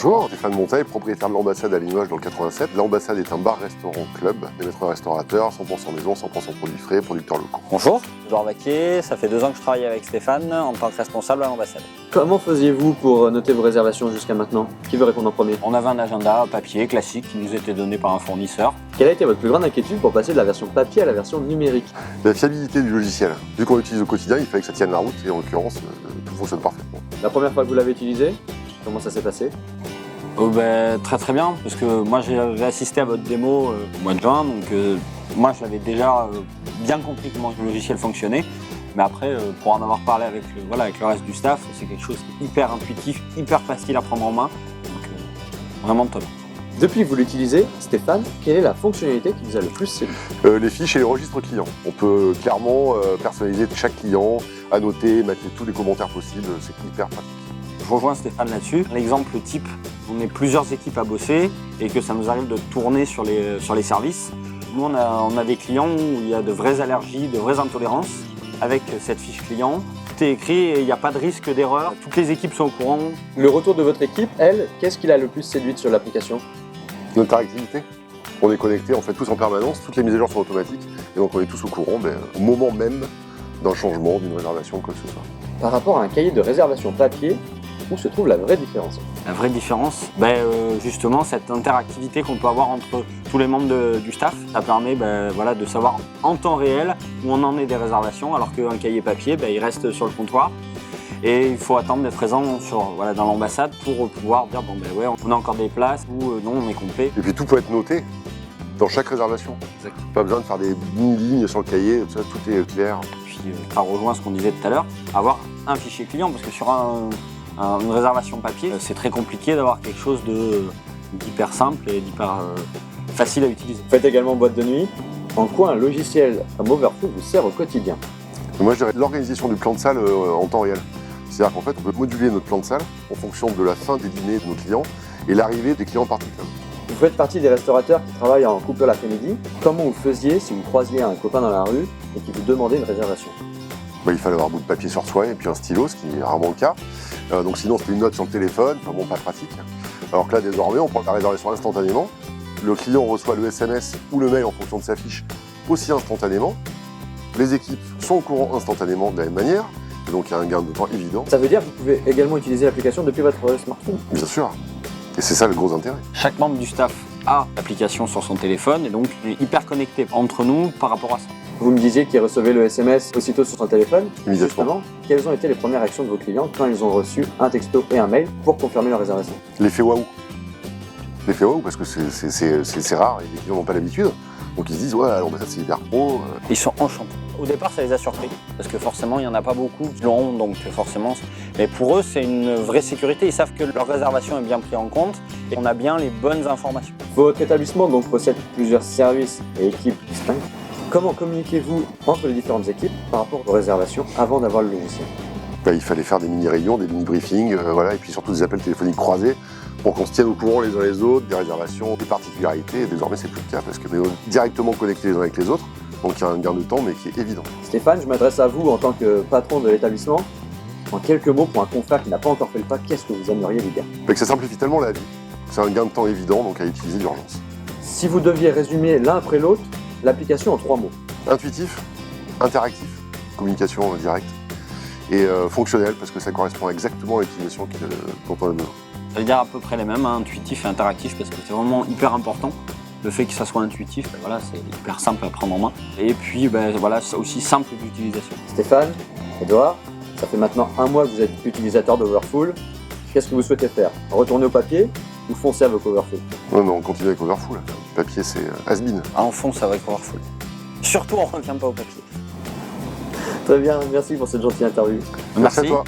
Bonjour, Stéphane Monteil, propriétaire de l'ambassade à Limoges dans le 87. L'ambassade est un bar-restaurant-club, des maîtres restaurateurs, 100% maison, 100% produits frais, producteurs locaux. Bonjour, Edouard Vaquier, ça fait 2 ans que je travaille avec Stéphane en tant que responsable à l'ambassade. Comment faisiez-vous pour noter vos réservations jusqu'à maintenant? Qui veut répondre en premier? On avait un agenda papier classique qui nous était donné par un fournisseur. Quelle a été votre plus grande inquiétude pour passer de la version papier à la version numérique? La fiabilité du logiciel. Vu qu'on l'utilise au quotidien, il fallait que ça tienne la route et en l'occurrence, tout fonctionne parfaitement. La première fois que vous l'avez utilisé, comment ça s'est passé? Très bien, parce que moi j'ai assisté à votre démo au mois de juin, donc moi j'avais déjà bien compris comment le logiciel fonctionnait. Mais après, pour en avoir parlé avec le reste du staff, c'est quelque chose qui est hyper intuitif, hyper facile à prendre en main, donc vraiment top. Depuis que vous l'utilisez, Stéphane, quelle est la fonctionnalité qui vous a le plus séduit? Les fiches et les registres clients. On peut clairement personnaliser chaque client, annoter, mettre tous les commentaires possibles, c'est hyper pratique. Je rejoins Stéphane là-dessus. L'exemple type, on est plusieurs équipes à bosser et que ça nous arrive de tourner sur les services. Nous, on a des clients où il y a de vraies allergies, de vraies intolérances. Avec cette fiche client, tout est écrit et il n'y a pas de risque d'erreur. Toutes les équipes sont au courant. Le retour de votre équipe, elle, qu'est-ce qui l'a le plus séduite sur l'application? L'interactivité. On est connectés en fait tous en permanence, toutes les mises à jour sont automatiques et donc on est tous au courant au moment même d'un changement, d'une réservation, quoi que ce soit. Par rapport à un cahier de réservation papier, où se trouve la vraie différence? La vraie différence, justement, cette interactivité qu'on peut avoir entre tous les membres du staff, ça permet de savoir en temps réel où on en est des réservations, alors qu'un cahier papier, il reste sur le comptoir. Et il faut attendre d'être présent dans l'ambassade pour pouvoir dire on a encore des places ou non, on est complet. Et puis tout peut être noté dans chaque réservation. Exact. Pas besoin de faire des mini-lignes sur le cahier, tout est clair. Puis ça rejoint ce qu'on disait tout à l'heure, avoir un fichier client, parce que sur une réservation papier, c'est très compliqué d'avoir quelque chose d'hyper simple et d'hyper facile à utiliser. Vous faites également boîte de nuit. En quoi un logiciel comme Overflow vous sert au quotidien? Moi je dirais l'organisation du plan de salle en temps réel. C'est-à-dire qu'en fait on peut moduler notre plan de salle en fonction de la fin des dîners de nos clients et l'arrivée des clients particuliers. Vous faites partie des restaurateurs qui travaillent en couple l'après-midi. Comment vous faisiez si vous croisiez un copain dans la rue et qui vous demandait une réservation? Il fallait avoir un bout de papier sur soi et puis un stylo, ce qui est rarement le cas. Donc sinon c'était une note sur le téléphone, pas pratique. Alors que là désormais on prend la réservation instantanément. Le client reçoit le SMS ou le mail en fonction de sa fiche aussi instantanément. Les équipes sont au courant instantanément de la même manière. Et donc il y a un gain de temps évident. Ça veut dire que vous pouvez également utiliser l'application depuis votre smartphone? Bien sûr. Et c'est ça le gros intérêt. Chaque membre du staff a l'application sur son téléphone et donc est hyper connecté entre nous par rapport à ça. Vous me disiez qu'il recevait le SMS aussitôt sur son téléphone. Immédiatement. Justement, quelles ont été les premières actions de vos clients quand ils ont reçu un texto et un mail pour confirmer leur réservation? L'effet waouh. L'effet waouh parce que c'est rare et les clients n'ont pas l'habitude. Donc ils se disent alors ça c'est hyper pro. Ils sont enchantés. Au départ ça les a surpris parce que forcément il n'y en a pas beaucoup qui l'ont, donc forcément. Mais pour eux c'est une vraie sécurité. Ils savent que leur réservation est bien prise en compte et on a bien les bonnes informations. Votre établissement donc possède plusieurs services et équipes distinctes. Comment communiquez-vous entre les différentes équipes par rapport aux réservations avant d'avoir le logiciel? Il fallait faire des mini-réunions, des mini-briefings, et puis surtout des appels téléphoniques croisés pour qu'on se tienne au courant les uns les autres, des réservations, des particularités. Et désormais, c'est plus le cas parce que on est directement connectés les uns avec les autres. Donc il y a un gain de temps, mais qui est évident. Stéphane, je m'adresse à vous en tant que patron de l'établissement. En quelques mots, pour un confrère qui n'a pas encore fait le pas, qu'est-ce que vous aimeriez lui dire? Que ça simplifie tellement la vie. C'est un gain de temps évident, donc à utiliser d'urgence. Si vous deviez résumer l'un après l'autre, l'application en 3 mots. Intuitif, interactif, communication directe, et fonctionnel, parce que ça correspond exactement à l'utilisation dont on a besoin. Ça veut dire à peu près les mêmes, intuitif et interactif, parce que c'est vraiment hyper important. Le fait que ça soit intuitif, c'est hyper simple à prendre en main. Et puis, c'est aussi simple d'utilisation. Stéphane, Edouard, ça fait maintenant 1 mois que vous êtes utilisateur d'Overflow. Qu'est-ce que vous souhaitez faire? Retourner au papier ou foncer avec Overflow? Non, on continue avec Overflow. Le papier, c'est has-been. On fonce avec Overflow. Surtout, on ne revient pas au papier. Très bien, merci pour cette gentille interview. Merci à toi.